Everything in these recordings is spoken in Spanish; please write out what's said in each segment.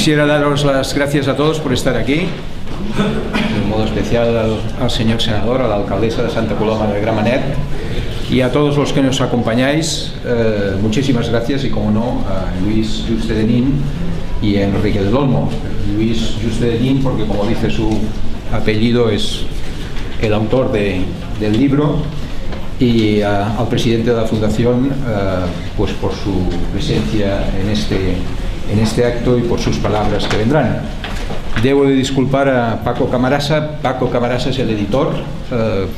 Quisiera daros las gracias a todos por estar aquí, de modo especial al señor senador, a la alcaldesa de Santa Coloma de Gramenet y a todos los que nos acompañáis. Muchísimas gracias y, como no, a Luis Juste de Nin y a Enrique del Olmo. Luis Juste de Nin, porque como dice su apellido, es el autor del libro, y al presidente de la Fundación pues por su presencia en este acto y por sus palabras que vendrán. Debo de disculpar a Paco Camarasa. Paco Camarasa es el editor,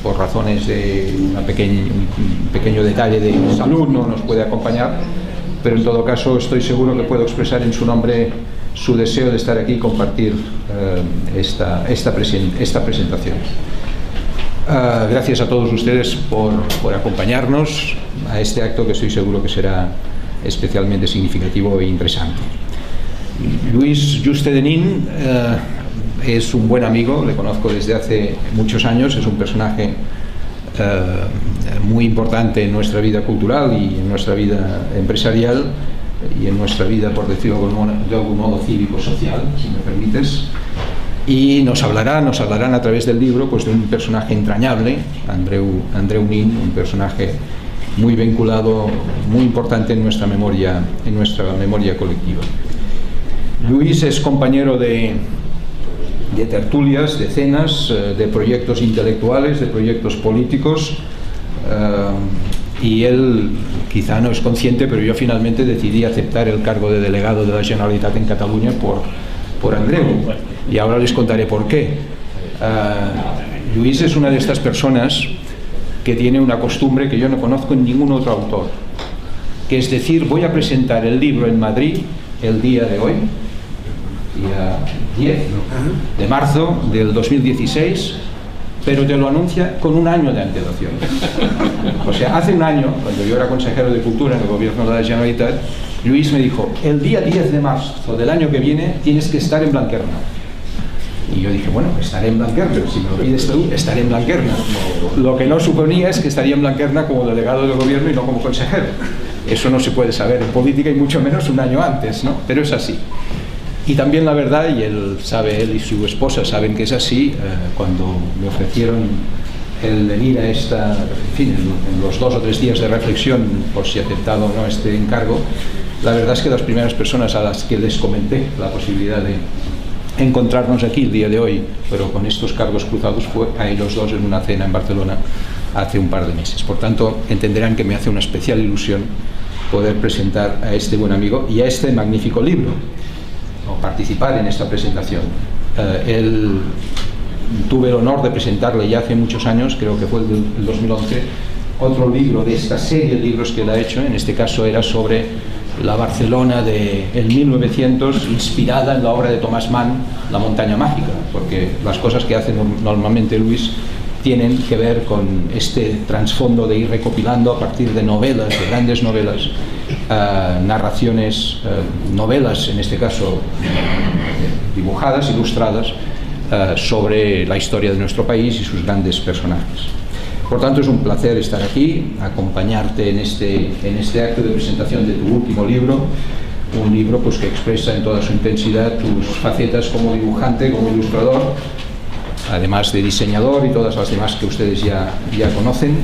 por razones de un pequeño detalle de salud no nos puede acompañar, pero en todo caso estoy seguro que puedo expresar en su nombre su deseo de estar aquí y compartir esta presentación. Gracias a todos ustedes por acompañarnos a este acto, que estoy seguro que será especialmente significativo e interesante. Luis Juste de Nin es un buen amigo, le conozco desde hace muchos años, es un personaje muy importante en nuestra vida cultural y en nuestra vida empresarial y en nuestra vida, por decirlo de algún modo, cívico-social, si me permites. Y nos hablarán a través del libro pues de un personaje entrañable, Andreu Nin, un personaje muy vinculado, muy importante en nuestra memoria colectiva. Luis es compañero de tertulias, de cenas, de proyectos intelectuales, de proyectos políticos, y él quizá no es consciente, pero yo finalmente decidí aceptar el cargo de delegado de la Generalitat en Cataluña por Andreu, y ahora les contaré por qué. Luis es una de estas personas que tiene una costumbre que yo no conozco en ningún otro autor, que es decir: voy a presentar el libro en Madrid el día de hoy, día 10 de marzo del 2016, pero te lo anuncia con un año de antelación. O sea, hace un año, cuando yo era consejero de Cultura en el gobierno de la Generalitat, Luis me dijo: el día 10 de marzo del año que viene tienes que estar en Blanquerna. Y yo dije: bueno, estaré en Blanquerna, si me lo pides tú, estaré en Blanquerna. Lo que no suponía es que estaría en Blanquerna como delegado del gobierno y no como consejero. Eso no se puede saber en política, y mucho menos un año antes, ¿no? Pero es así. Y también la verdad, y él y su esposa saben que es así, cuando me ofrecieron el venir a en los 2 o 3 días de reflexión por si aceptado o no este encargo, la verdad es que las primeras personas a las que les comenté la posibilidad de encontrarnos aquí el día de hoy, pero con estos cargos cruzados, fue a ellos dos en una cena en Barcelona hace un par de meses. Por tanto, entenderán que me hace una especial ilusión poder presentar a este buen amigo y a este magnífico libro, o participar en esta presentación. Tuve el honor de presentarle ya hace muchos años, creo que fue el 2011, otro libro de esta serie de libros que él ha hecho. En este caso era sobre la Barcelona del 1900, inspirada en la obra de Thomas Mann, La montaña mágica, porque las cosas que hace normalmente Luis tienen que ver con este trasfondo de ir recopilando a partir de novelas, de grandes novelas, narraciones, novelas en este caso dibujadas, ilustradas, sobre la historia de nuestro país y sus grandes personajes. Por tanto, es un placer estar aquí, acompañarte en este acto de presentación de tu último libro, un libro pues que expresa en toda su intensidad tus facetas como dibujante, como ilustrador, además de diseñador y todas las demás que ustedes ya conocen.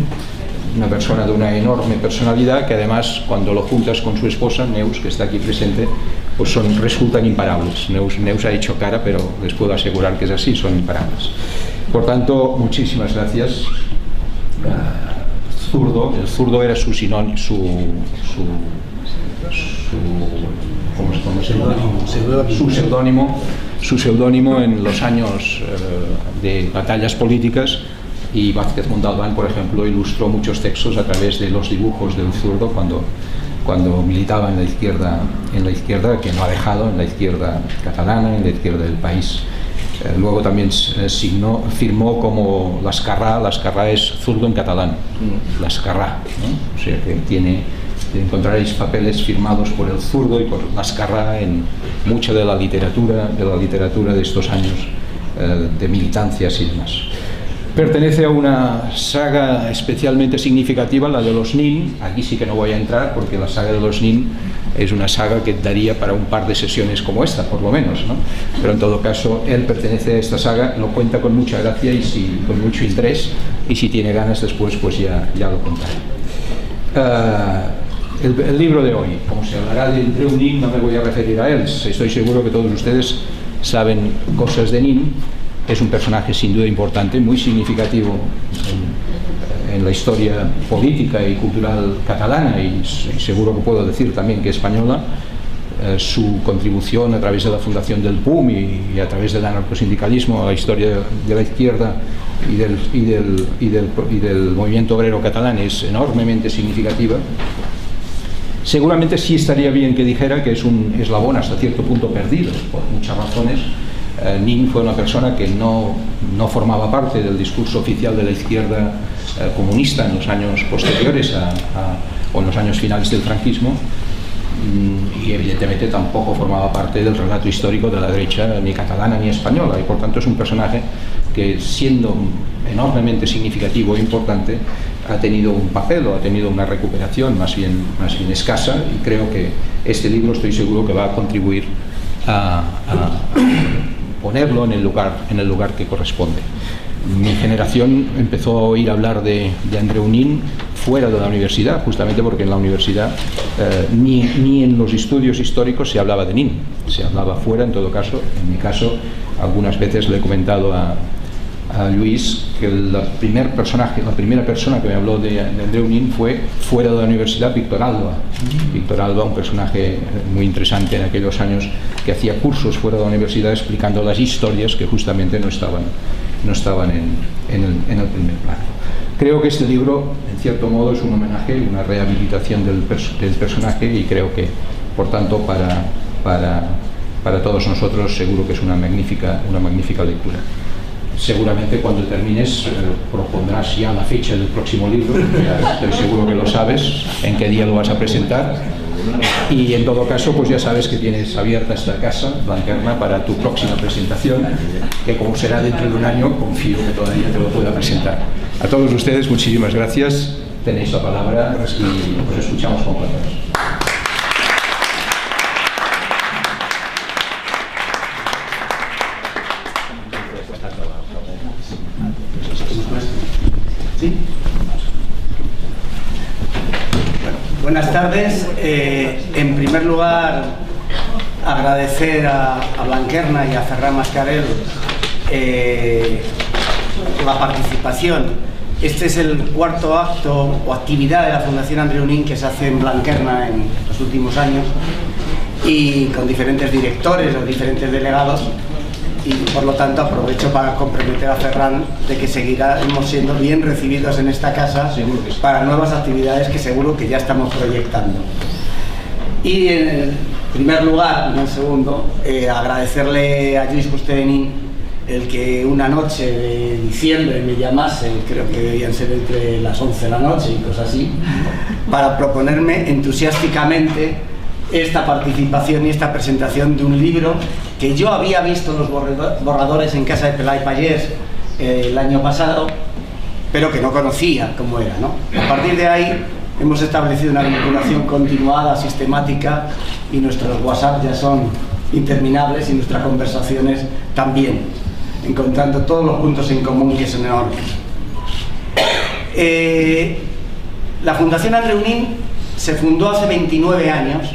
Una persona de una enorme personalidad que, además, cuando lo juntas con su esposa, Neus, que está aquí presente, pues resultan imparables. Neus ha hecho cara, pero les puedo asegurar que es así, son imparables. Por tanto, muchísimas gracias. El zurdo era su sinónimo, su seudónimo en los años de batallas políticas, y Vázquez Montalbán, por ejemplo, ilustró muchos textos a través de los dibujos del zurdo cuando militaba en la izquierda, que no ha dejado, en la izquierda catalana, en la izquierda del país. Luego también firmó como Lascarrá es zurdo en catalán, Lascarrá, ¿no? O sea que encontraréis papeles firmados por el zurdo y por Lascarrá en mucha de la literatura de estos años de militancias y demás. Pertenece a una saga especialmente significativa, la de los Nin. Aquí sí que no voy a entrar porque la saga de los Nin es una saga que daría para un par de sesiones como esta, por lo menos, ¿no? Pero en todo caso, él pertenece a esta saga, lo cuenta con mucha gracia y con mucho interés, y si tiene ganas después, pues ya lo contaré. El libro de hoy, como se hablará de Andreu Nin, no me voy a referir a él. Estoy seguro que todos ustedes saben cosas de Nin. Es un personaje sin duda importante, muy significativo en la historia política y cultural catalana, y seguro que puedo decir también que española. Su contribución a través de la fundación del PUM y a través del anarcosindicalismo a la historia de la izquierda y del movimiento obrero catalán es enormemente significativa. Seguramente sí estaría bien que dijera que es un eslabón hasta cierto punto perdido, por muchas razones. Nin fue una persona que no formaba parte del discurso oficial de la izquierda comunista en los años posteriores o en los años finales del franquismo, y evidentemente tampoco formaba parte del relato histórico de la derecha ni catalana ni española, y por tanto es un personaje que, siendo enormemente significativo e importante, ha tenido un papel o ha tenido una recuperación más bien escasa, y creo que este libro, estoy seguro que va a contribuir a ponerlo en el lugar que corresponde. Mi generación empezó a oír hablar de Andreu Nin fuera de la universidad, justamente porque en la universidad ni en los estudios históricos se hablaba de Nin, se hablaba fuera. En todo caso, en mi caso, algunas veces le he comentado a Luis que la primera persona que me habló de Andreu Nin fue fuera de la universidad Víctor Alba. Víctor Alba, un personaje muy interesante en aquellos años, que hacía cursos fuera de la universidad explicando las historias que justamente no estaban en el primer plano. Creo que este libro, en cierto modo, es un homenaje, una rehabilitación del personaje, y creo que, por tanto, para todos nosotros seguro que es una magnífica lectura. Seguramente cuando termines propondrás ya la fecha del próximo libro, ya estoy seguro que lo sabes, en qué día lo vas a presentar, y en todo caso pues ya sabes que tienes abierta esta casa, Blanquerna, para tu próxima presentación, que como será dentro de un año, confío que todavía te lo pueda presentar. A todos ustedes, muchísimas gracias, tenéis la palabra y os escuchamos con placer. ¿Sí? Bueno, buenas tardes. En primer lugar, agradecer a Blanquerna y a Ferran Mascarell la participación. Este es el cuarto acto o actividad de la Fundación Andreu Nin que se hace en Blanquerna en los últimos años, y con diferentes directores o diferentes delegados. Y por lo tanto aprovecho para comprometer a Ferran de que seguiremos siendo bien recibidos en esta casa para nuevas actividades que seguro que ya estamos proyectando. Y en primer lugar, en segundo, agradecerle a Lluís Fuster de Nin el que una noche de diciembre me llamase, creo que debían ser entre las 11 de la noche y cosas así, para proponerme entusiásticamente esta participación y esta presentación de un libro que yo había visto los borradores en casa de Pelai Pallés el año pasado, pero que no conocía cómo era, ¿no? A partir de ahí hemos establecido una vinculación continuada, sistemática, y nuestros WhatsApp ya son interminables y nuestras conversaciones también, encontrando todos los puntos en común que son enormes. La Fundación Andreu Nin se fundó hace 29 años,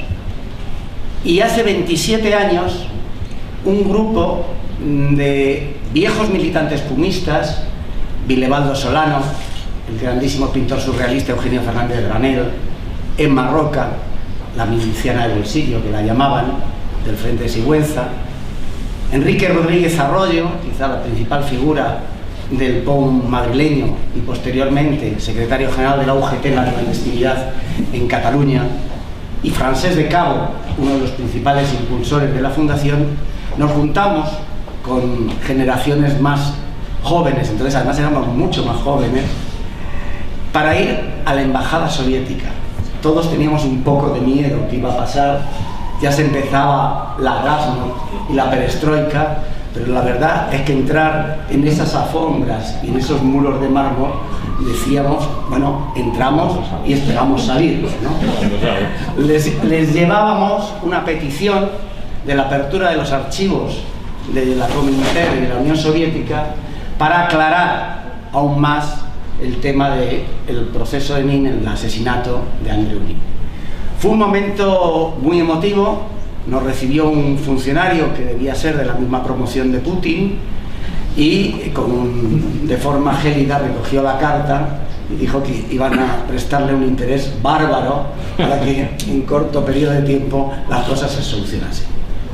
y hace 27 años un grupo de viejos militantes pumistas, Vilebaldo Solano, el grandísimo pintor surrealista Eugenio Fernández Granel, Emma Roca, la miliciana de bolsillo que la llamaban, del Frente de Sigüenza, Enrique Rodríguez Arroyo, quizá la principal figura del POUM madrileño y posteriormente secretario general de la UGT en la clandestinidad en Cataluña, y Francesc de Cabo, uno de los principales impulsores de la fundación. Nos juntamos con generaciones más jóvenes, entonces además éramos mucho más jóvenes, para ir a la embajada soviética. Todos teníamos un poco de miedo que iba a pasar, ya se empezaba la glasnost y la perestroika, pero la verdad es que entrar en esas alfombras y en esos muros de mármol, decíamos, bueno, entramos y esperamos salir, ¿no? Les llevábamos una petición de la apertura de los archivos de la Comintern y de la Unión Soviética para aclarar aún más el tema del proceso de Nin, el asesinato de Andreu Nin. Fue un momento muy emotivo. Nos recibió un funcionario que debía ser de la misma promoción de Putin y de forma gélida recogió la carta y dijo que iban a prestarle un interés bárbaro para que en corto periodo de tiempo las cosas se solucionasen.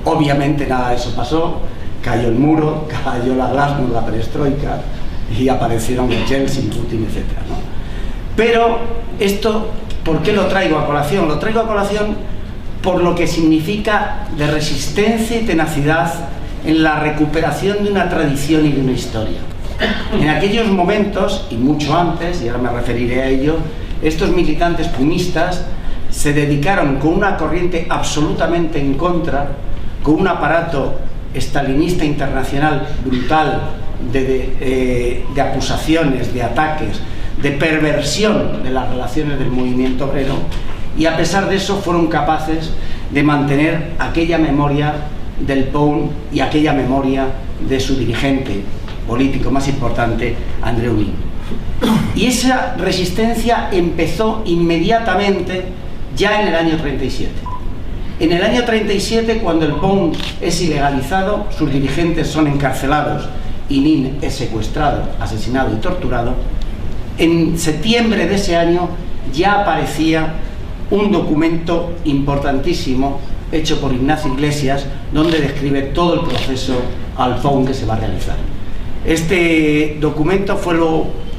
Obviamente nada de eso pasó, cayó el muro, cayó la glasnost, la perestroika y aparecieron Yeltsin, Putin, etc., ¿no? Pero esto, ¿por qué lo traigo a colación? Lo traigo a colación por lo que significa de resistencia y tenacidad en la recuperación de una tradición y de una historia. En aquellos momentos, y mucho antes, y ahora me referiré a ello, estos militantes punistas se dedicaron con una corriente absolutamente en contra, con un aparato estalinista internacional brutal de acusaciones, de ataques, de perversión de las relaciones del movimiento obrero, y a pesar de eso fueron capaces de mantener aquella memoria del POUM y aquella memoria de su dirigente político más importante, Andreu Nin. Y esa resistencia empezó inmediatamente ya en el año 37. En el año 37, cuando el POUM es ilegalizado, sus dirigentes son encarcelados y Nin es secuestrado, asesinado y torturado, en septiembre de ese año ya aparecía un documento importantísimo hecho por Ignacio Iglesias, donde describe todo el proceso al POUM que se va a realizar. Este documento fue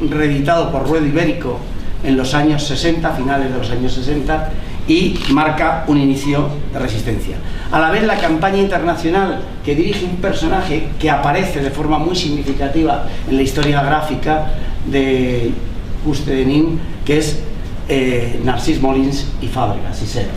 reeditado por Ruedo Ibérico en los años 60, finales de los años 60, y marca un inicio de resistencia. A la vez, la campaña internacional que dirige un personaje que aparece de forma muy significativa en la historia gráfica de Juste de Nin, que es Narcís Molins y Fàbregas y Serf.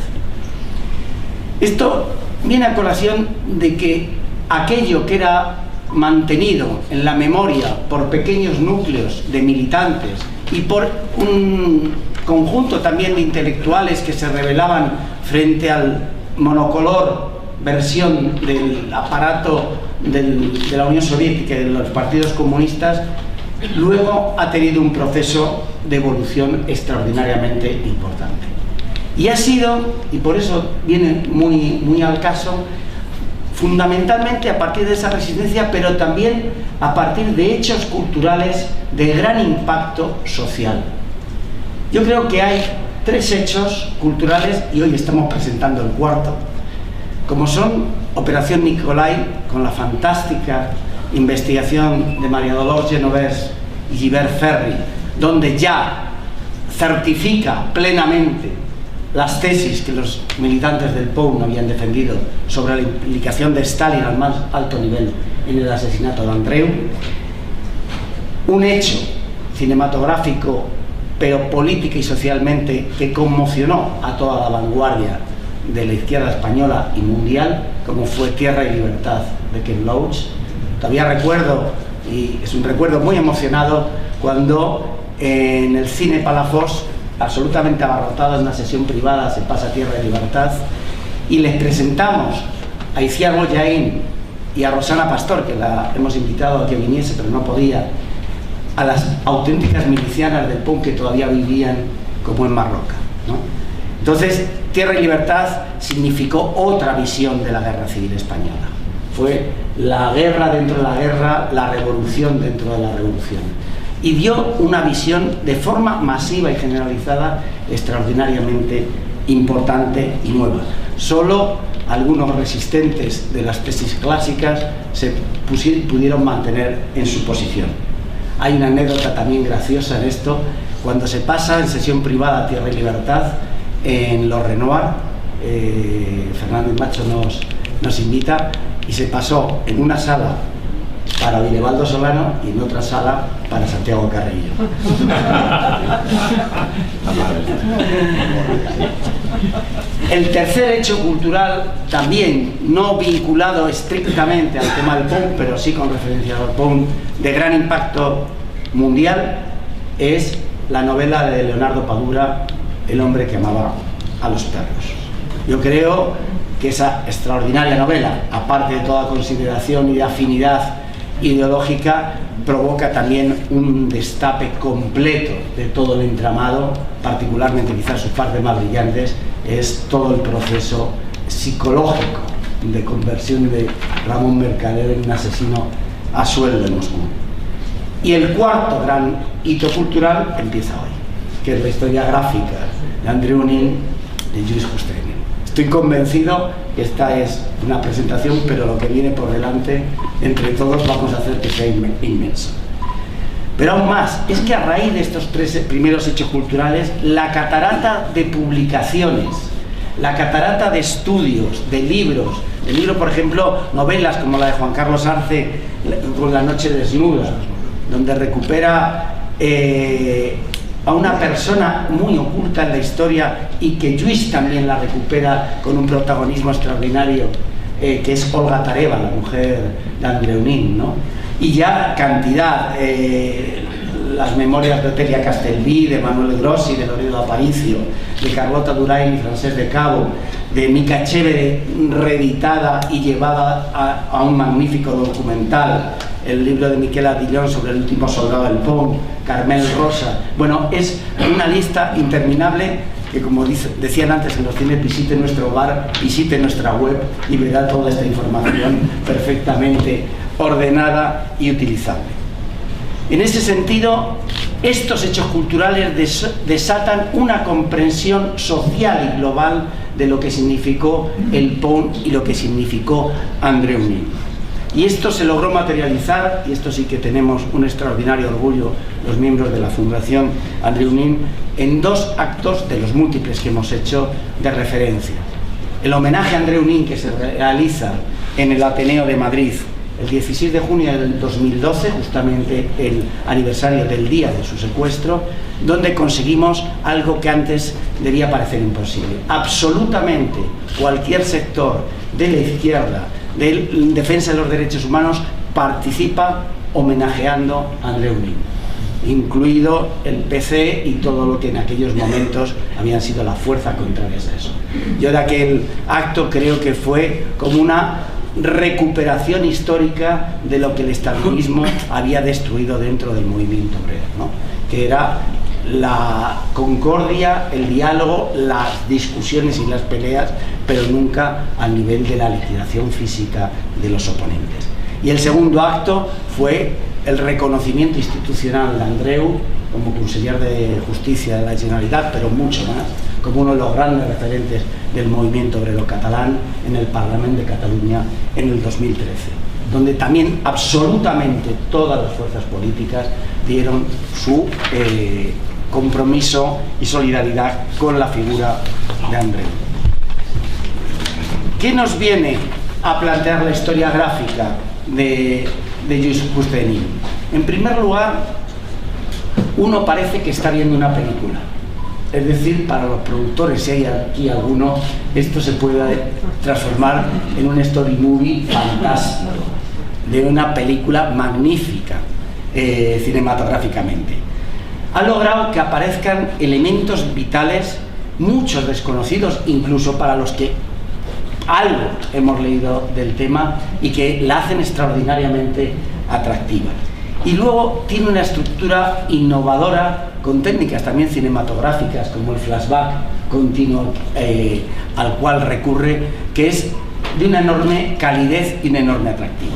Esto viene a colación de que aquello que era mantenido en la memoria por pequeños núcleos de militantes y por un conjunto también de intelectuales que se rebelaban frente al monocolor versión del aparato de la Unión Soviética y de los partidos comunistas, luego ha tenido un proceso de evolución extraordinariamente importante. Y ha sido, y por eso viene muy al caso, fundamentalmente a partir de esa resistencia, pero también a partir de hechos culturales de gran impacto social. Yo creo que hay tres hechos culturales, y hoy estamos presentando el cuarto, como son Operación Nicolai, con la fantástica investigación de María Dolors Genovés y Gilbert Ferry, donde ya certifica plenamente las tesis que los militantes del POUM habían defendido sobre la implicación de Stalin al más alto nivel en el asesinato de Andreu. Un hecho cinematográfico, pero política y socialmente, que conmocionó a toda la vanguardia de la izquierda española y mundial, como fue Tierra y Libertad de Ken Loach. Todavía recuerdo, y es un recuerdo muy emocionado, cuando en el cine Palafox, absolutamente abarrotado en una sesión privada, se pasa Tierra y Libertad, y les presentamos a Iciar Bollaín y a Rosana Pastor, que la hemos invitado a que viniese pero no podía, a las auténticas milicianas del POUM que todavía vivían como en Marroca, ¿no? Entonces, Tierra y Libertad significó otra visión de la guerra civil española. Fue la guerra dentro de la guerra, la revolución dentro de la revolución. Y dio una visión de forma masiva y generalizada extraordinariamente importante y nueva. Solo algunos resistentes de las tesis clásicas se pudieron mantener en su posición. Hay una anécdota también graciosa en esto. Cuando se pasa en sesión privada Tierra y Libertad en los Renoir, Fernández Macho nos invita, y se pasó en una sala para Vilebaldo Solano y en otra sala para Santiago Carrillo. El tercer hecho cultural, también no vinculado estrictamente al tema del punk, pero sí con referencia al punk, de gran impacto mundial, es la novela de Leonardo Padura, El hombre que amaba a los perros. Yo creo que esa extraordinaria novela, aparte de toda consideración y de afinidad ideológica, provoca también un destape completo de todo el entramado, particularmente quizás sus partes más brillantes, es todo el proceso psicológico de conversión de Ramón Mercader en un asesino a sueldo en Moscú. Y el cuarto gran hito cultural empieza hoy, que es la historia gráfica de Andreu Nin, de Lluís Justeño. Estoy convencido que esta es una presentación, pero lo que viene por delante, entre todos vamos a hacer que sea inmenso. Pero aún más, es que a raíz de estos tres primeros hechos culturales, la catarata de publicaciones, la catarata de estudios, de libros, por ejemplo, novelas como la de Juan Carlos Arce, con La noche desnuda, donde recupera a una persona muy oculta en la historia y que Lluís también la recupera con un protagonismo extraordinario, que es Olga Tareva, la mujer de Andreu Nin, ¿no? Y ya cantidad, las memorias de Otelia Castelví, de Manuel Grossi, de Loredo Aparicio, de Carlota Durain y Francesc de Cabo, de Mica Chévere, reeditada y llevada a un magnífico documental, el libro de Miquel Adillón sobre el último soldado del punk, Carmel Rosa. Bueno, es una lista interminable que, como decían antes en los cines, visite nuestro bar, visite nuestra web y verá toda esta información perfectamente ordenada y utilizable. En ese sentido, estos hechos culturales desatan una comprensión social y global de lo que significó el punk y lo que significó Andreu Nin. Y esto se logró materializar, y esto sí que tenemos un extraordinario orgullo los miembros de la Fundación Andreu Nin, en dos actos de los múltiples que hemos hecho de referencia. El homenaje a Andreu Nin, que se realiza en el Ateneo de Madrid el 16 de junio del 2012, justamente el aniversario del día de su secuestro, donde conseguimos algo que antes debía parecer imposible. Absolutamente cualquier sector de la izquierda, de defensa de los derechos humanos, participa homenajeando a Andreu Nin, incluido el PC y todo lo que en aquellos momentos habían sido la fuerza contraria a eso. Yo de aquel acto creo que fue como una recuperación histórica de lo que el estalinismo había destruido dentro del movimiento obrero, ¿no? Que era la concordia, el diálogo, las discusiones y las peleas, pero nunca al nivel de la liquidación física de los oponentes. Y el segundo acto fue el reconocimiento institucional de Andreu como conseller de Justicia de la Generalitat, pero mucho más, como uno de los grandes referentes del movimiento obrero catalán en el Parlamento de Cataluña en el 2013, donde también absolutamente todas las fuerzas políticas dieron su compromiso y solidaridad con la figura de Andreu. ¿Qué nos viene a plantear la historia gráfica de Lluís Justeño? En primer lugar, uno parece que está viendo una película. Es decir, para los productores, si hay aquí alguno, esto se puede transformar en un story movie fantástico, de una película magnífica cinematográficamente. Ha logrado que aparezcan elementos vitales, muchos desconocidos, incluso para los que algo hemos leído del tema, y que la hacen extraordinariamente atractiva. Y luego tiene una estructura innovadora con técnicas también cinematográficas como el flashback continuo al cual recurre, que es de una enorme calidez y un enorme atractivo.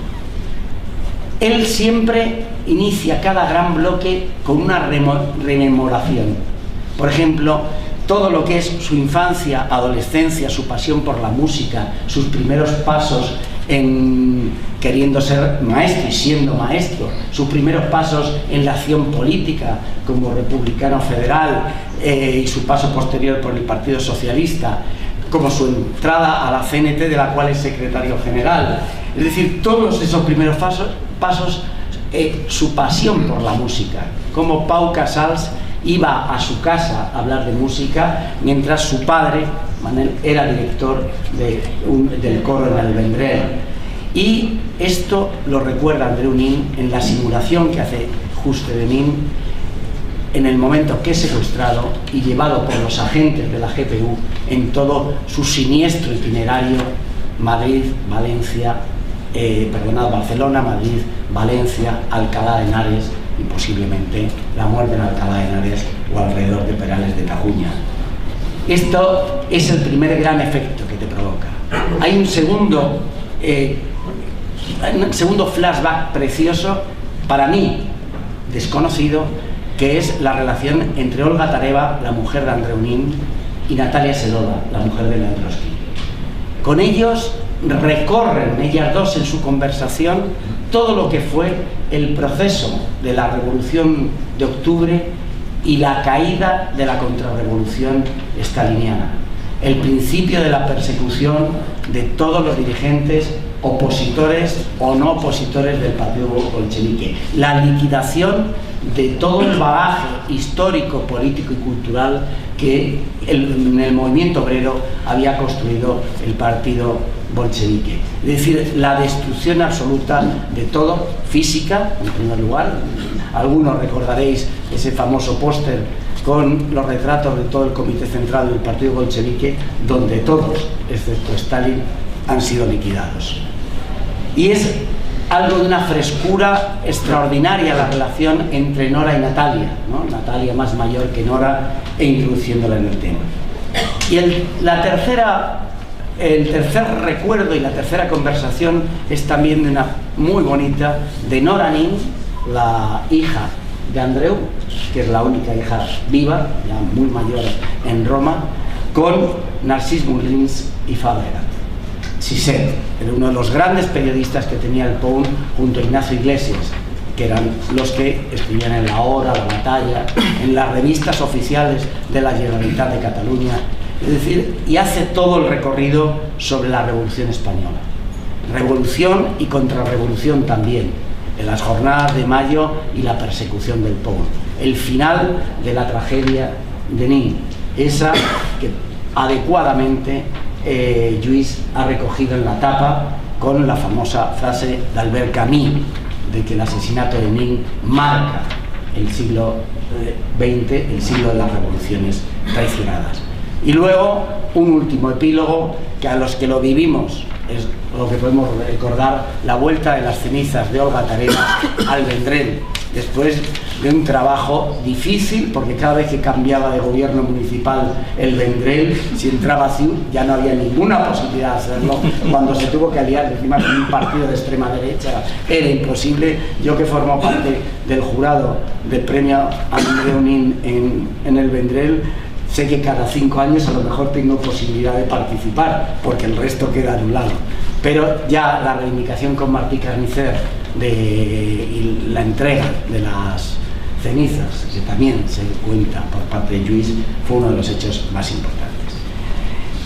Él siempre inicia cada gran bloque con una rememoración. Por ejemplo, todo lo que es su infancia, adolescencia, su pasión por la música, sus primeros pasos en queriendo ser maestro y siendo maestro, sus primeros pasos en la acción política como republicano federal y su paso posterior por el Partido Socialista, como su entrada a la CNT, de la cual es secretario general. Es decir, todos esos primeros pasos pasos su pasión por la música, como Pau Casals iba a su casa a hablar de música mientras su padre, Manel, era director del coro en el Vendrell. Y esto lo recuerda Andreu Nin en la simulación que hace Juste de Nin en el momento que es secuestrado y llevado por los agentes de la GPU en todo su siniestro itinerario Madrid, Valencia, Barcelona, Madrid, Valencia, Alcalá de Henares y posiblemente la muerte en Alcalá de Henares o alrededor de Perales de Tajuña. Esto es el primer gran efecto que te provoca. Hay un segundo flashback precioso, para mí desconocido, que es la relación entre Olga Tareva, la mujer de Andreu Nin, y Natalia Sedoda, la mujer de Leon Trotsky. Con ellos recorren, ellas dos en su conversación, todo lo que fue el proceso de la Revolución de Octubre y la caída de la contrarrevolución staliniana, el principio de la persecución de todos los dirigentes opositores o no opositores del partido bolchevique, la liquidación de todo el bagaje histórico, político y cultural que en el movimiento obrero había construido el partido bolchevique. Es decir, la destrucción absoluta de todo, física, en primer lugar. Algunos recordaréis ese famoso póster con los retratos de todo el comité central del partido bolchevique, donde todos, excepto Stalin, han sido liquidados. Y es algo de una frescura extraordinaria la relación entre Nora y Natalia, ¿no? Natalia más mayor que Nora e introduciéndola en el tema. Y el tercer recuerdo y la tercera conversación es también de una muy bonita, de Nora Nin, la hija de Andreu, que es la única hija viva, ya muy mayor en Roma, con Narcís Molins y Fabregat. Siset era uno de los grandes periodistas que tenía el POUM junto a Ignacio Iglesias, que eran los que escribían en La Hora, La Batalla, en las revistas oficiales de la Generalitat de Cataluña, es decir, y hace todo el recorrido sobre la Revolución Española. Revolución y contrarrevolución también, en las jornadas de mayo y la persecución del POUM. El final de la tragedia de Nin, esa que adecuadamente Lluís ha recogido en la tapa con la famosa frase de Albert Camus, de que el asesinato de Nin marca el siglo XX, el siglo de las revoluciones traicionadas. Y luego un último epílogo que a los que lo vivimos es lo que podemos recordar, la vuelta de las cenizas de Olga Tareva al Vendrell, después de un trabajo difícil, porque cada vez que cambiaba de gobierno municipal el Vendrell, si entraba así, ya no había ninguna posibilidad de hacerlo. Cuando se tuvo que aliar encima con un partido de extrema derecha, era imposible. Yo, que formo parte del jurado del premio Andreu Nin en el Vendrell, sé que cada 5 años a lo mejor tengo posibilidad de participar, porque el resto queda anulado. Pero ya la reivindicación con Martí Carnicer y la entrega de las cenizas, que también se cuenta por parte de Lluís, fue uno de los hechos más importantes.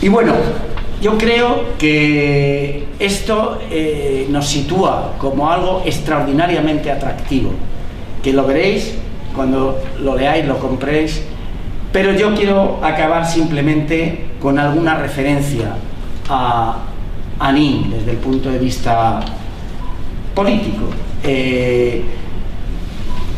Y bueno, yo creo que esto nos sitúa como algo extraordinariamente atractivo, que lo veréis cuando lo leáis, lo compréis. Pero yo quiero acabar simplemente con alguna referencia a Nin desde el punto de vista político.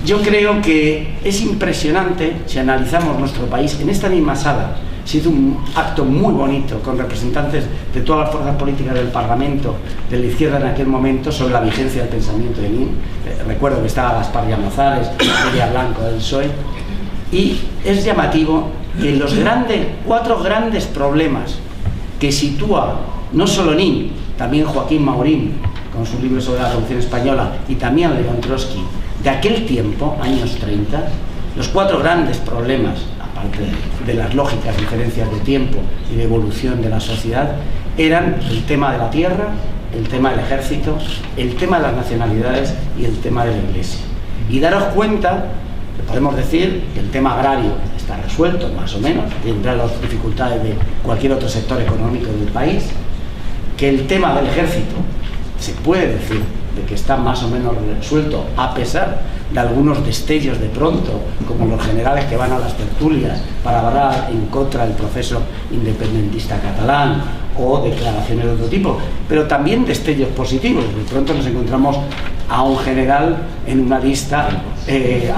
Yo creo que es impresionante, si analizamos nuestro país, en esta misma sala se hizo un acto muy bonito con representantes de todas las fuerzas políticas del Parlamento, de la izquierda en aquel momento, sobre la vigencia del pensamiento de Nin. Recuerdo que estaba Gaspar Llamazares, Lidia Blanco del PSOE. Y es llamativo que los 4 grandes problemas que sitúa no solo Nin, también Joaquín Maurín, con su libro sobre la Revolución Española, y también Leon Trotsky, de aquel tiempo, años 30, los 4 grandes problemas, aparte de las lógicas diferencias de tiempo y de evolución de la sociedad, eran el tema de la tierra, el tema del ejército, el tema de las nacionalidades y el tema de la Iglesia. Y daros cuenta, podemos decir que el tema agrario está resuelto, más o menos, tendrá las dificultades de cualquier otro sector económico del país, que el tema del ejército se puede decir de que está más o menos resuelto, a pesar de algunos destellos de pronto, como los generales que van a las tertulias para hablar en contra del proceso independentista catalán, o declaraciones de otro tipo, pero también destellos positivos. De pronto nos encontramos a un general en una lista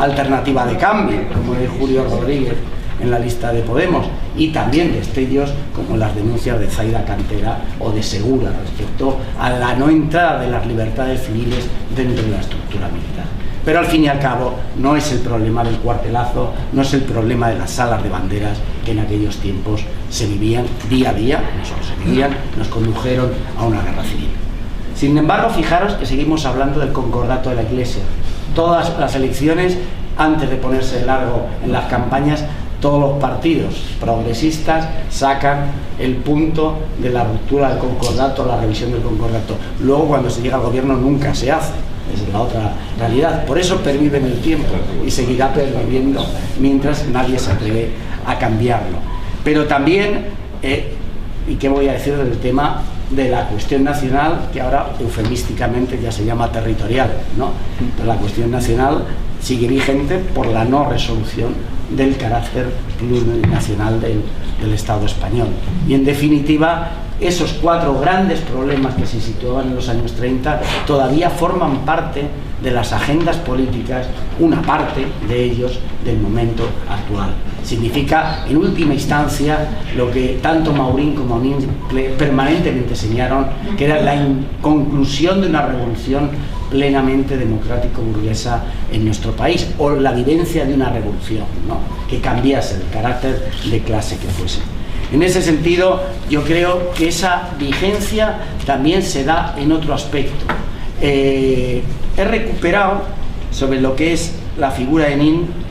alternativa de cambio, como es Julio Rodríguez en la lista de Podemos, y también destellos como las denuncias de Zaida Cantera o de Segura respecto a la no entrada de las libertades civiles dentro de la estructura militar. Pero al fin y al cabo no es el problema del cuartelazo, no es el problema de las salas de banderas que en aquellos tiempos se vivían día a día, no solo se vivían, nos condujeron a una guerra civil. Sin embargo, fijaros que seguimos hablando del concordato de la Iglesia. Todas las elecciones, antes de ponerse de largo en las campañas, todos los partidos progresistas sacan el punto de la ruptura del concordato, la revisión del concordato. Luego, cuando se llega al gobierno, nunca se hace. Esa es la otra realidad. Por eso pervive en el tiempo y seguirá perviviendo mientras nadie se atreve a cambiarlo. Pero también, y qué voy a decir del tema de la cuestión nacional, que ahora eufemísticamente ya se llama territorial, ¿no? Pero la cuestión nacional sigue vigente por la no resolución del carácter plurinacional del Estado español. Y en definitiva, esos 4 grandes problemas que se situaban en los años 30 todavía forman parte de las agendas políticas, una parte de ellos del momento actual. Significa, en última instancia, lo que tanto Maurín como Nin permanentemente señalaron, que era la conclusión de una revolución plenamente democrático-burguesa en nuestro país, o la vivencia de una revolución, ¿no?, que cambiase el carácter de clase que fuese. En ese sentido, yo creo que esa vigencia también se da en otro aspecto. He recuperado sobre lo que es la figura de Nin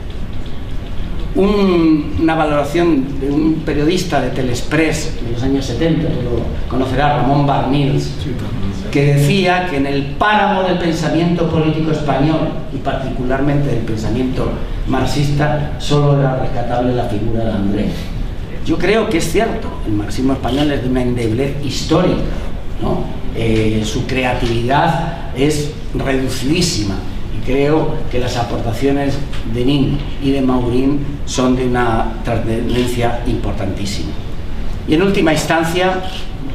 una valoración de un periodista de Telexpress en los años 70, que lo conocerá, Ramón Barnils, que decía que en el páramo del pensamiento político español, y particularmente del pensamiento marxista, solo era rescatable la figura de Andrés. Yo creo que es cierto, el marxismo español es de una endeblez histórica, ¿no? Su creatividad es reducidísima, y creo que las aportaciones de Nin y de Maurín son de una trascendencia importantísima. Y en última instancia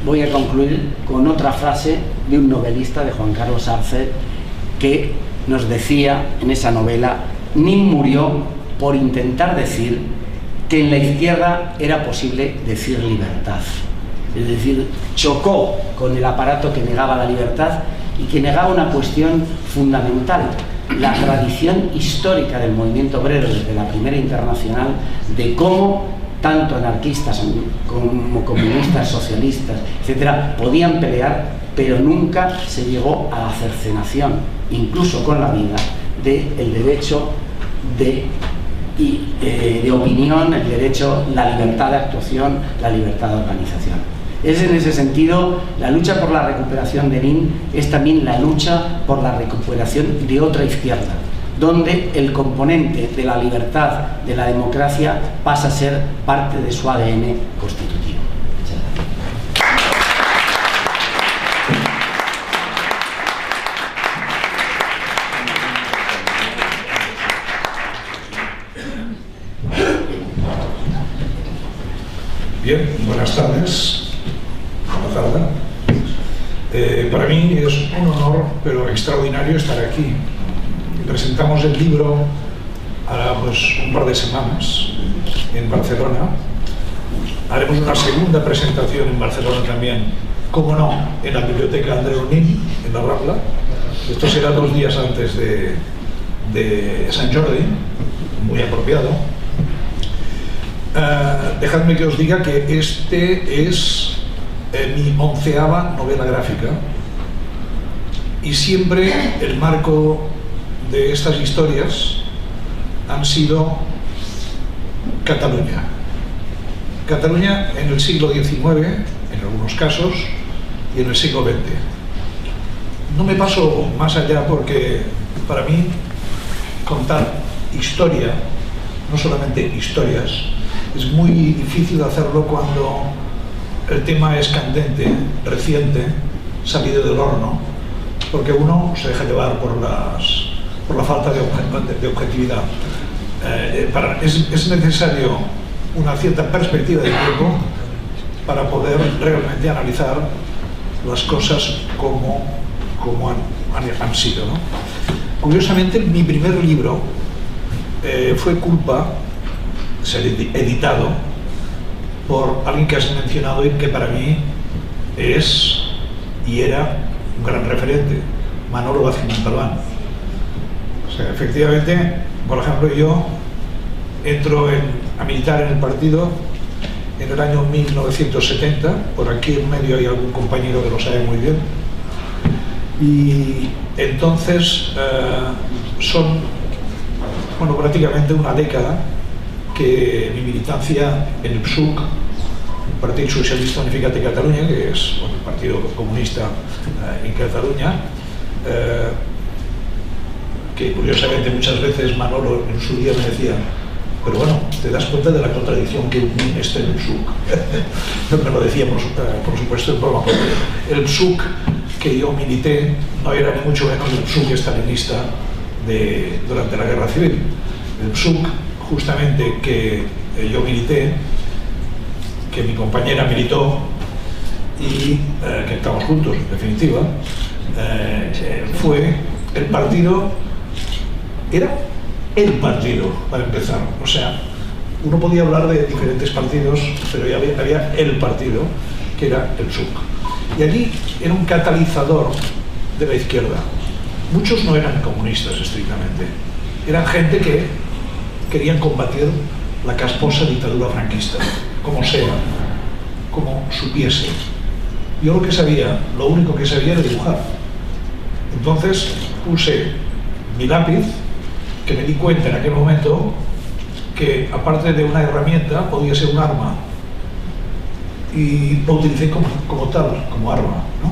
voy a concluir con otra frase de un novelista, de Juan Carlos Arce, que nos decía en esa novela: Nin murió por intentar decir que en la izquierda era posible decir libertad. Es decir, chocó con el aparato que negaba la libertad y que negaba una cuestión fundamental, la tradición histórica del movimiento obrero desde la Primera Internacional, de cómo tanto anarquistas como comunistas, socialistas, etcétera, podían pelear, pero nunca se llegó a la cercenación, incluso con la vida, del derecho de opinión, el derecho, la libertad de actuación, la libertad de organización. Es en ese sentido, la lucha por la recuperación de Nin es también la lucha por la recuperación de otra izquierda, donde el componente de la libertad, de la democracia, pasa a ser parte de su ADN constitutivo. Bien, buenas tardes. Buenas tardes. Para mí es un honor, pero extraordinario, estar aquí. Presentamos el libro ahora pues un par de semanas en Barcelona. Haremos una segunda presentación en Barcelona también, como no, en la biblioteca Andreu Nin, en la Rambla. Esto será 2 días antes de Sant Jordi, muy apropiado. Dejadme que os diga que este es mi 11ª novela gráfica, y siempre el marco de estas historias han sido Cataluña. Cataluña en el siglo XIX, en algunos casos, y en el siglo XX. No me paso más allá porque para mí contar historia, no solamente historias, es muy difícil hacerlo cuando el tema es candente, reciente, salido del horno, porque uno se deja llevar por la falta de objetividad. Es necesario una cierta perspectiva de tiempo para poder realmente analizar las cosas como han sido, ¿no? Curiosamente, mi primer libro fue Culpa, editado por alguien que has mencionado y que para mí es y era un gran referente, Manolo Vázquez Montalbán. O sea, efectivamente, por ejemplo, yo entro a militar en el partido en el año 1970, por aquí en medio hay algún compañero que lo sabe muy bien, y entonces son, bueno, prácticamente una década que mi militancia en el PSUC, el Partido Socialista Unificat de Cataluña, que es el Partido Comunista en Cataluña, que curiosamente muchas veces Manolo en su día me decía, pero bueno, te das cuenta de la contradicción que UNIN está en el PSUC. No me lo decía, por supuesto, en broma, porque el PSUC que yo milité no era ni mucho menos el PSUC estalinista durante la Guerra Civil. El PSUC, justamente, que yo milité, que mi compañera militó y que estamos juntos, en definitiva, fue el partido, era el partido, para empezar. O sea, uno podía hablar de diferentes partidos, pero ya había el partido, que era el PSUC. Y allí era un catalizador de la izquierda. Muchos no eran comunistas estrictamente, eran gente que querían combatir la casposa dictadura franquista, como sea, como supiese. Yo lo único que sabía era dibujar. Entonces puse mi lápiz, que me di cuenta en aquel momento que aparte de una herramienta podía ser un arma, y lo utilicé como tal, como arma, ¿no?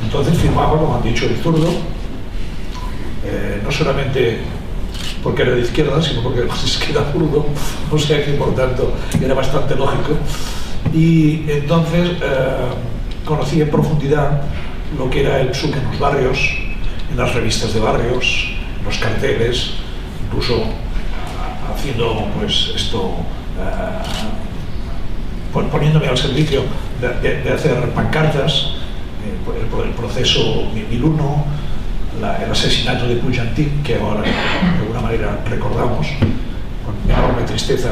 Entonces firmaba, como han dicho, el zurdo, no solamente porque era de izquierda, sino porque es que era zurdo, o sea que por tanto era bastante lógico. Y entonces conocí en profundidad lo que era el PSUC en los barrios, en las revistas de barrios, en los carteles, incluso haciendo pues esto, poniéndome al servicio de hacer pancartas, el proceso 1001, el asesinato de Puigantí, que ahora de alguna manera recordamos con enorme tristeza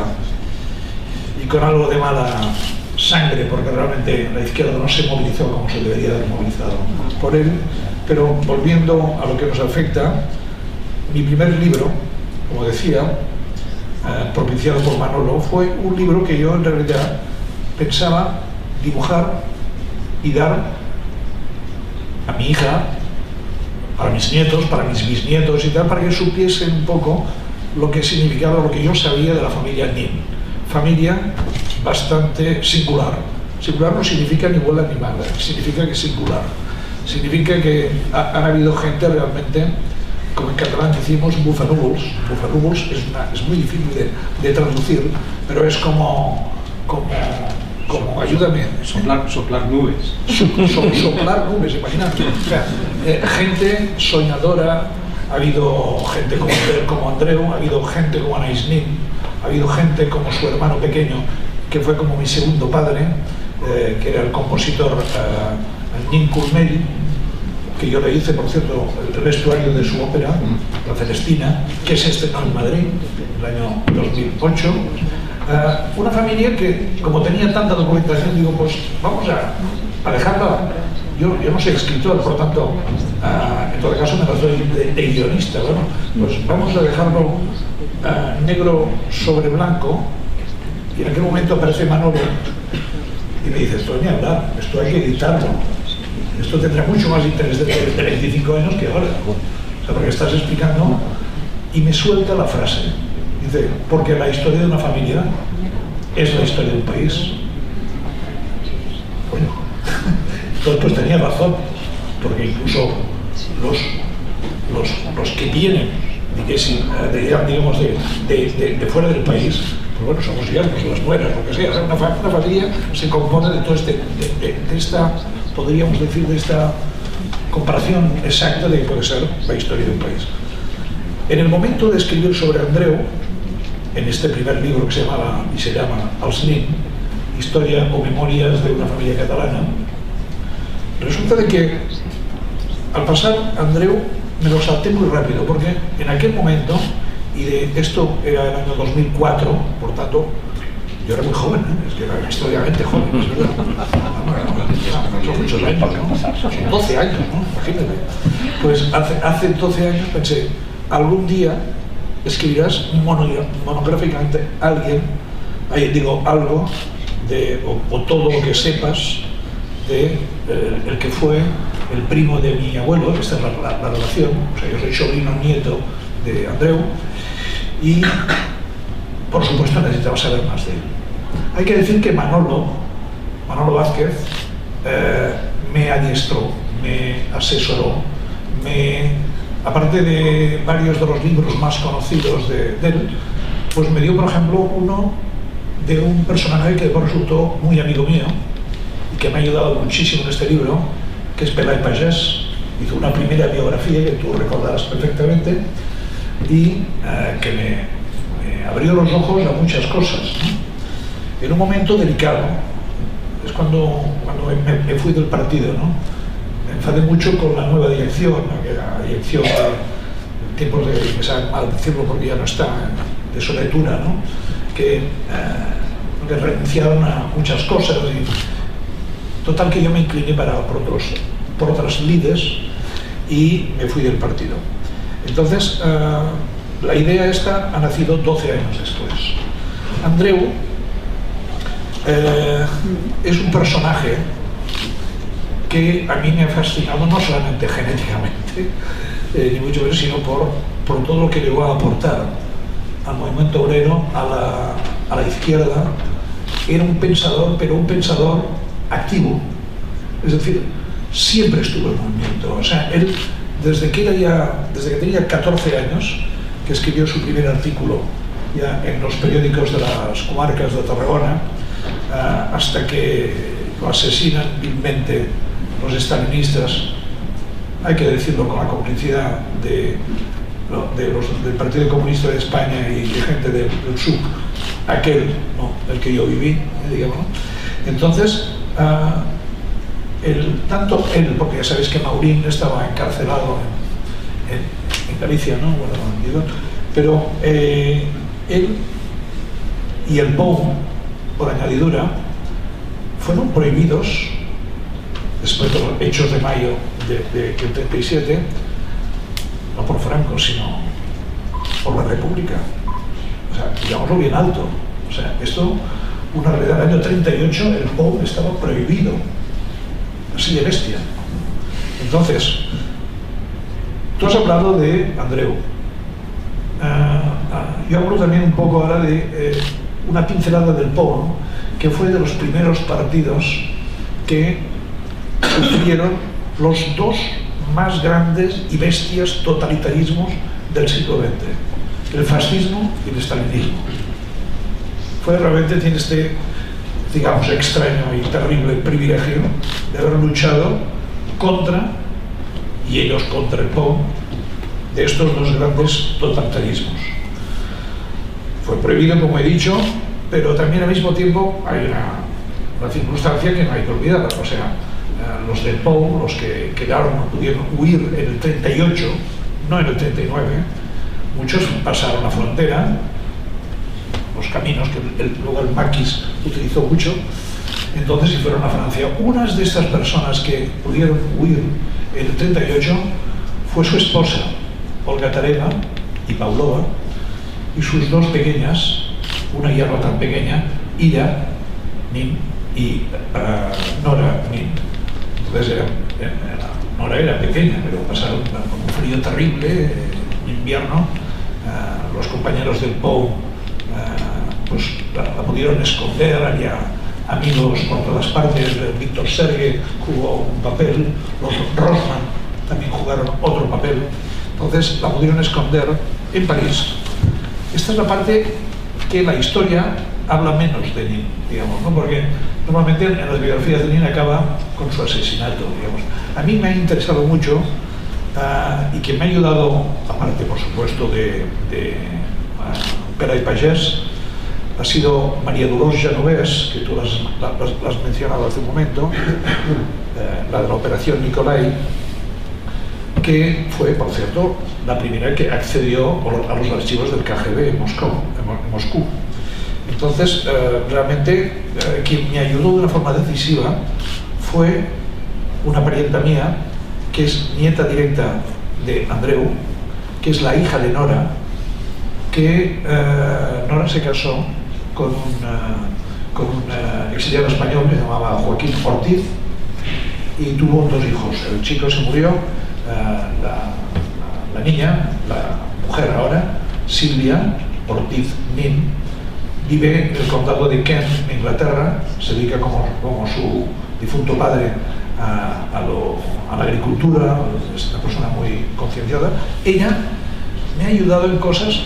y con algo de mala sangre, porque realmente la izquierda no se movilizó como se debería haber movilizado por él. Pero volviendo a lo que nos afecta, mi primer libro, como decía, propiciado por Manolo, fue un libro que yo en realidad pensaba dibujar y dar a mi hija, para mis nietos, para mis bisnietos y tal, para que supiesen un poco lo que significaba, lo que yo sabía de la familia Nin. Familia bastante singular. Singular no significa ni buena ni mala, significa que es singular. Significa que han habido gente realmente, como en catalán decimos, bufanúvols. Bufanúvols es muy difícil de traducir, pero es como ayúdame. Soplar nubes. Soplar nubes, imagínate. O sea, gente soñadora, ha habido gente como Andreu, ha habido gente como Anaïs Nin, ha habido gente como su hermano pequeño, que fue como mi segundo padre, que era el compositor Nin Culmell, que yo le hice, por cierto, el vestuario de su ópera, La Celestina, que se estrenó en Madrid en el año 2008. Una familia que, como tenía tanta documentación, digo, pues vamos a dejarla. Yo no soy escritor, por tanto, en todo caso me las doy de guionista. Bueno, pues vamos a dejarlo negro sobre blanco. Y en aquel momento aparece Manolo y me dice, esto ni hablar, esto hay que editarlo. Esto tendrá mucho más interés de 25 años que ahora. O sea, porque estás explicando, y me suelta la frase. Dice, porque la historia de una familia es la historia de un país. Bueno, entonces pues tenía razón, porque incluso los que vienen, digamos, de fuera del país, pues bueno, somos yernos, las nueras, lo que sea. Una familia se compone de todo esta, podríamos decir, de esta comparación exacta de que puede ser la historia de un país. En el momento de escribir sobre Andreu, en este primer libro que se llama Els Nin, Historia o Memorias de una familia catalana, resulta de que al pasar Andreu me lo salté muy rápido, porque en aquel momento, y de esto era el año 2004, por tanto, yo era muy joven, es que era extraordinariamente joven, es verdad. Son muchos años, ¿no? Son 12 años, ¿no? Imagínate. Pues hace 12 años pensé, algún día escribirás monográficamente algo de, o todo lo que sepas de el que fue el primo de mi abuelo. Esta es la relación, o sea, yo soy sobrino nieto de Andreu, y por supuesto necesitaba saber más de él. Hay que decir que Manolo Vázquez me adiestró, me asesoró, aparte de varios de los libros más conocidos de él, pues me dio, por ejemplo, uno de un personaje que resultó muy amigo mío y que me ha ayudado muchísimo en este libro, que es Pelai Pagès. Hizo una primera biografía que tú recordarás perfectamente y que me abrió los ojos a muchas cosas, ¿no? En un momento delicado, es cuando me fui del partido, ¿no? Me enfadé mucho con la nueva dirección, ¿no? Que era la dirección de tiempos de, me sabe mal decirlo porque ya no está, de Soletura, ¿no? Que renunciaron a muchas cosas, y total que yo me incliné por otras lides y me fui del partido. Entonces, la idea esta ha nacido 12 años después. Andreu es un personaje que a mí me ha fascinado, no solamente genéticamente, ni mucho menos, sino por todo lo que le va a aportar al movimiento obrero, a la izquierda. Era un pensador, pero un pensador activo, es decir, siempre estuvo en movimiento. O sea, él, desde que tenía 14 años, que escribió su primer artículo ya en los periódicos de las comarcas de Tarragona, hasta que lo asesinan vilmente los estalinistas, hay que decirlo, con la complicidad del Partido Comunista de España y de gente del SUC, aquel, ¿no?, del que yo viví, digamos. Entonces, tanto él, porque ya sabéis que Maurín estaba encarcelado en Galicia, ¿no? Bueno, pero él y el Pou, por añadidura, fueron prohibidos después de los hechos de mayo del 37, no por Franco, sino por la República. O sea, digámoslo bien alto. O sea, esto, una realidad, el año 38 el Pou estaba prohibido, así de bestia. Entonces, tú has hablado de Andreu. Yo hablo también un poco ahora de una pincelada del Pou, ¿no?, que fue de los primeros partidos que sufrieron los dos más grandes y bestias totalitarismos del siglo XX, el fascismo y el estalinismo. Realmente tiene este, digamos, extraño y terrible privilegio de haber luchado contra, y ellos contra el Pou, de estos dos grandes totalitarismos. Fue prohibido, como he dicho, pero también al mismo tiempo hay una circunstancia que no hay que olvidar. O sea, los del Pou, los que quedaron, pudieron huir en el 38, no en el 39, muchos pasaron la frontera, los caminos que luego el Maquis utilizó mucho, entonces se fueron a Francia. Unas de estas personas que pudieron huir en el 38 fue su esposa, Olga Tareva y Paulova, y sus dos pequeñas, una ya no tan pequeña, Ira Nin y Nora Nin. Entonces Nora era pequeña, pero pasaron con un frío terrible en invierno. Los compañeros del Pou pues la pudieron esconder, había amigos por todas partes. Víctor Serge jugó un papel, los Rosman también jugaron otro papel. Entonces la pudieron esconder en París. Esta es la parte que la historia habla menos de Nin, digamos, ¿no? Porque normalmente en las biografías de Lenin acaba con su asesinato, digamos. A mí me ha interesado mucho y que me ha ayudado, aparte por supuesto de Pere i Pagès, ha sido María Dolors Genovés, que tú las has mencionado hace un momento, la de la Operación Nicolai, que fue, por cierto, la primera que accedió a los archivos del KGB en Moscú. Entonces, realmente, quien me ayudó de una forma decisiva fue una parienta mía, que es nieta directa de Andreu, que es la hija de Nora, que Nora se casó con un exiliado español que se llamaba Joaquín Ortiz y tuvo 2 hijos. El chico se murió, la niña, la mujer ahora, Silvia Ortiz Nin, vive en el condado de Kent, en Inglaterra, se dedica como su difunto padre a la agricultura, es una persona muy concienciada. Ella me ha ayudado en cosas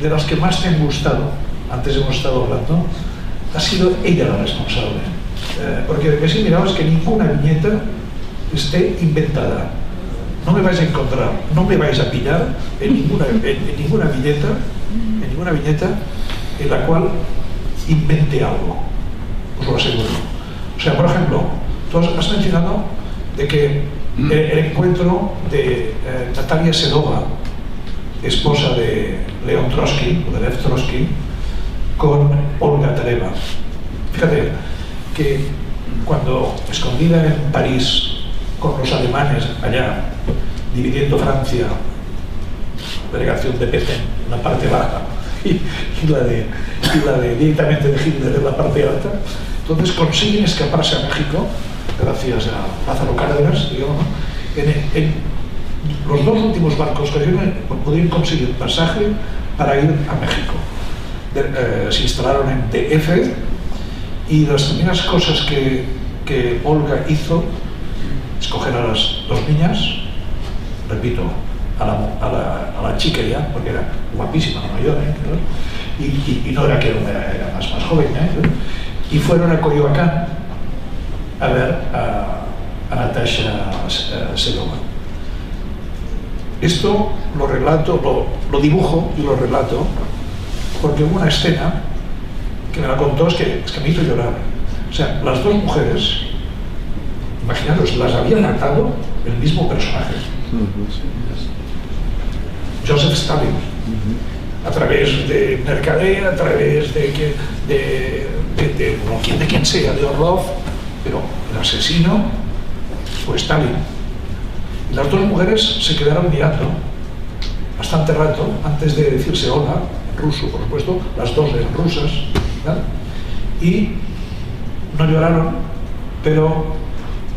de las que más me han gustado. Antes hemos estado hablando, ha sido ella la responsable. Porque lo que sí miraba es que ninguna viñeta esté inventada. No me vais a encontrar, no me vais a pillar en ninguna viñeta en la cual invente algo, os lo aseguro. O sea, por ejemplo, tú has mencionado de que el encuentro de Natalia Sedova, esposa de León Trotsky, o de Lev Trotsky, con Olga Tereva. Fíjate que cuando, escondida en París con los alemanes allá, dividiendo Francia, delegación de Pétain, la parte baja, y la de directamente de Hitler en la parte alta, entonces consiguen escaparse a México, gracias a Lázaro Cárdenas, digamos, en los 2 últimos barcos que pudieron conseguir pasaje para ir a México. Se instalaron en DF y las primeras cosas que Olga hizo, escoger a las 2 niñas, repito, a la chica ya, porque era guapísima, la mayor, y no era que era más joven, y fueron a Coyoacán a ver a Natasha Sedova. Esto lo relato, lo dibujo y lo relato porque hubo una escena que me la contó, es que me hizo llorar. O sea, las 2 mujeres, imaginaros, las había matado el mismo personaje, Joseph Stalin, a través de Mercader, a través de quien sea, de Orlov, pero el asesino fue Stalin. Y las 2 mujeres se quedaron mirando bastante rato antes de decirse hola, en ruso, por supuesto, las 2 eran rusas, ¿verdad? Y no lloraron, pero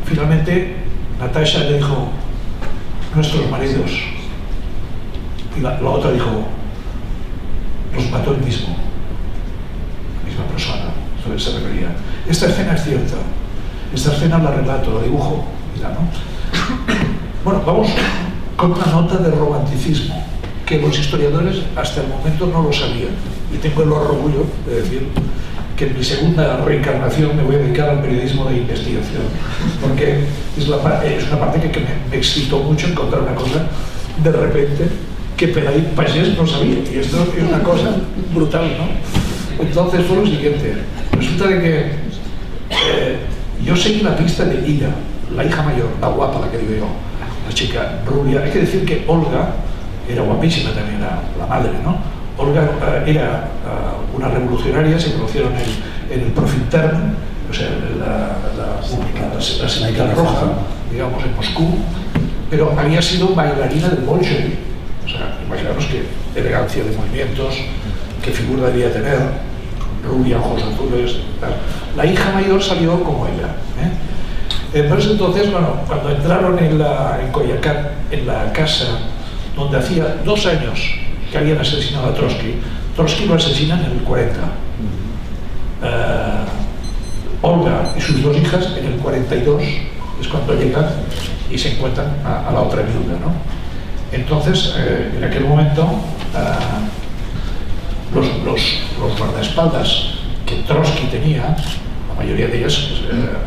finalmente Natasha le dijo, nuestros maridos, y la otra dijo, los mató el mismo, la misma persona, eso se refería. Esta escena es cierta, esta escena la relato, la dibujo, mira, ¿no? Bueno, vamos con una nota de romanticismo, que los historiadores hasta el momento no lo sabían, y tengo el orgullo de decir que en mi segunda reencarnación me voy a dedicar al periodismo de investigación, porque es una parte que me excitó mucho encontrar una cosa de repente que Pere i Pagès no sabía, y esto es una cosa brutal, ¿no? Entonces fue lo siguiente, resulta de que yo seguí la pista de Ida, la hija mayor, la guapa, la que digo yo, la chica rubia. Hay que decir que Olga era guapísima también, la madre, ¿no? Olga era una revolucionaria, se conocieron en el Profintern, o sea, la sindical roja, digamos, en Moscú, pero había sido bailarina del Bolshevik. O sea, imaginaros qué elegancia de movimientos, qué figura debía tener, rubia, ojos azules, tal. La hija mayor salió como ella, entonces, bueno, cuando entraron en Coyoacán, en la casa donde hacía 2 años que habían asesinado a Trotsky, Trotsky lo asesinan en el 40. Olga y sus 2 hijas en el 42 es cuando llegan y se encuentran a la otra viuda, ¿no? Entonces, en aquel momento, los guardaespaldas que Trotsky tenía, La mayoría de ellas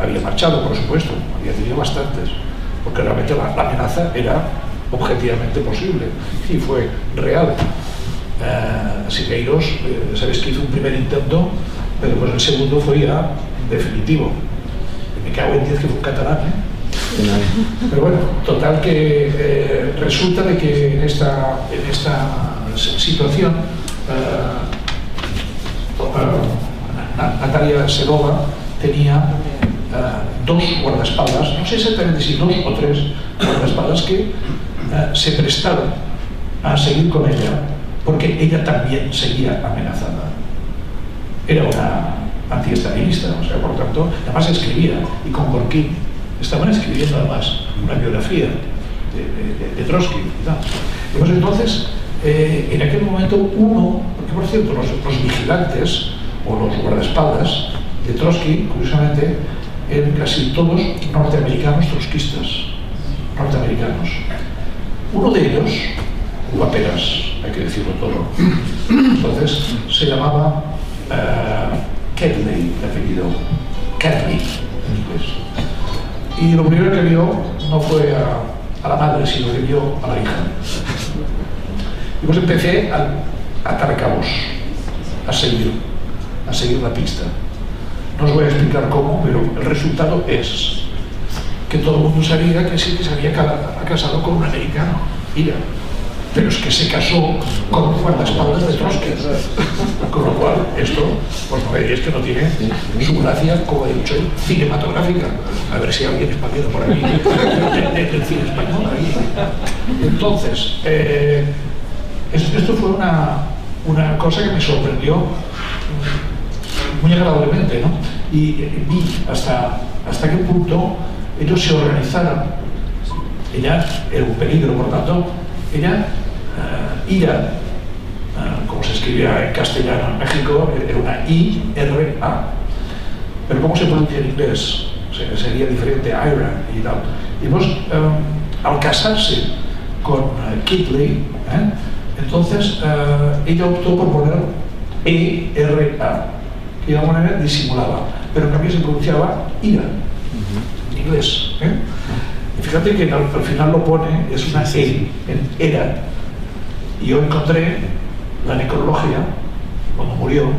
había marchado, por supuesto, había tenido bastantes, porque realmente la amenaza era objetivamente posible y fue real. Siqueiros, sabes que hizo un primer intento, pero pues el segundo fue ya definitivo. Y me cago en 10 que fue un catalán, Pero bueno, total que resulta de que en esta situación Natalia Segova tenía dos guardaespaldas, no sé exactamente si 2 o 3 guardaespaldas que se prestaron a seguir con ella porque ella también seguía amenazada. Era una antiestalinista, o sea, por tanto, además escribía, y con Gorkin estaban escribiendo además una biografía de Trotsky y tal. Y pues entonces, en aquel momento uno, porque por cierto los vigilantes o los guardaespaldas de Trotsky, curiosamente, eran casi todos norteamericanos trotskistas, norteamericanos. Uno de ellos, guaperas, hay que decirlo todo, entonces se llamaba Kedley, de apellido Kedley en inglés. Y lo primero que vio no fue a la madre, sino que vio a la hija. Y pues empecé a atar cabos, a seguir la pista. No os voy a explicar cómo, pero el resultado es que todo el mundo sabía que sí que se había casado con un americano, mira, pero es que se casó con un guardaespaldas de Trotsky. Con lo cual, esto, pues no veréis que no tiene su gracia, como he dicho, cinematográfica. A ver si alguien español por aquí, del cine español ahí. Entonces, esto fue una cosa que me sorprendió muy agradablemente, ¿no? Y vi hasta qué punto ellos se organizaron. Ella era un peligro, por tanto, ella, Ira, como se escribía en castellano en México, era una I-R-A. Pero ¿cómo se pronuncia en inglés? O sea, sería diferente a Ira y tal. Y pues, al casarse con Kedley, entonces ella optó por poner E-R-A, que de alguna manera disimulaba, pero también se pronunciaba Ira, en inglés. Y fíjate que al final lo pone, es una E, en era. Y yo encontré la necrología cuando murió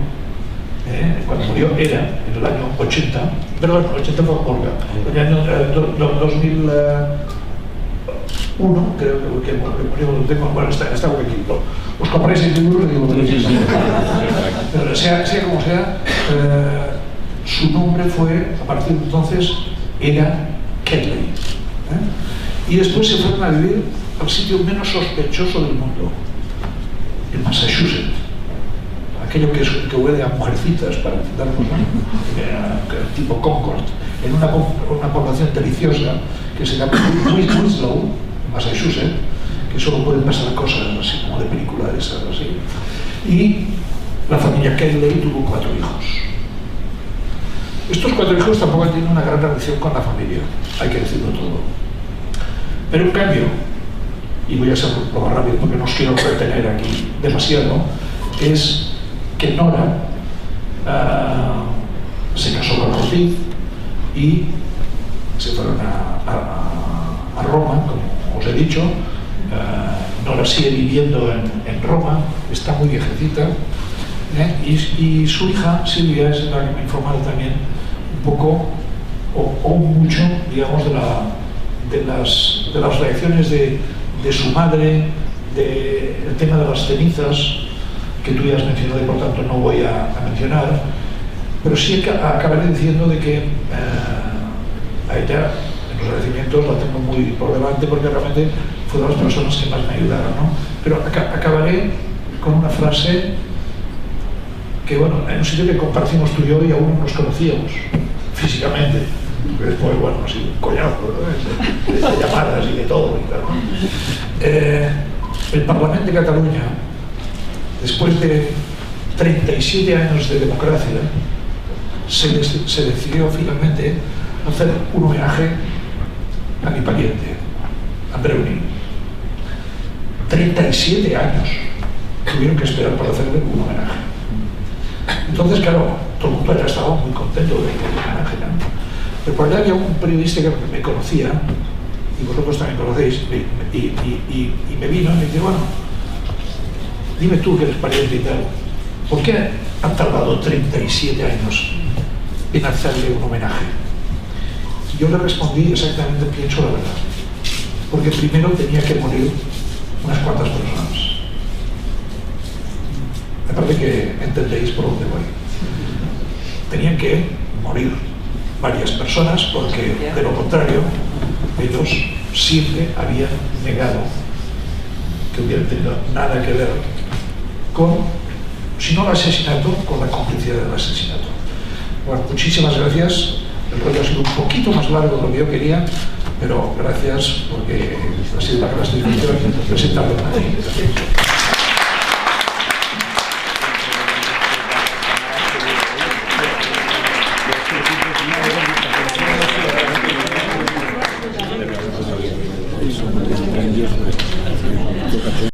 era en el año 80, perdón, 80 fue Olga, en el año 2001, creo que murió, lo tengo, bueno, está aquí, os compráis el libro y digo, pero sea como sea, su nombre fue, a partir de entonces, era Kedley. Y después se fueron a vivir al sitio menos sospechoso del mundo, en Massachusetts, aquello que huele a mujercitas, para entendernos, tipo Concord, en una población deliciosa que se llama Winslow, Massachusetts, que solo pueden pasar cosas así como de película de esas así. Y la familia Kedley tuvo 4 hijos. Estos 4 hijos tampoco tienen una gran relación con la familia, hay que decirlo todo. Pero en cambio, y voy a ser lo más rápido porque no os quiero retener aquí demasiado, es que Nora se casó con Ortiz y se fueron a Roma, como os he dicho. Nora sigue viviendo en Roma, está muy viejecita, y su hija Silvia es la que me ha informado también un poco o mucho, digamos, de las reacciones de su madre, del tema de las cenizas, que tú ya has mencionado y por tanto no voy a mencionar, pero sí acabaré diciendo de que a ella, en los agradecimientos, la tengo muy por delante porque realmente fue de las personas que más me ayudaron, ¿no? Pero acabaré con una frase que, bueno, en un sitio que compartimos tú y yo y aún no nos conocíamos físicamente. Después, bueno, así un coñazo, ¿no? de llamadas y de todo y tal, ¿no? El Parlamento de Cataluña, después de 37 años de democracia, se decidió finalmente hacer un homenaje a mi pariente, Andreu Nin. 37 años tuvieron que esperar para hacerle un homenaje. Entonces, claro, todo el mundo había estado muy contento de homenaje, ¿no? Pero por allá había un periodista que me conocía, y vosotros también conocéis, y me vino y me dice, bueno, dime tú qué eres pariente y tal, ¿por qué han tardado 37 años en hacerle un homenaje? Yo le respondí exactamente, pienso la verdad, porque primero tenía que morir unas cuantas personas. Me parece que entendéis por dónde voy. Tenían que morir varias personas porque, de lo contrario, ellos siempre habían negado que hubieran tenido nada que ver con, si no el asesinato, con la complicidad del asesinato. Bueno, muchísimas gracias. El rollo ha sido un poquito más largo de lo que yo quería, pero gracias porque ha sido una gran satisfacción presentarlo aquí.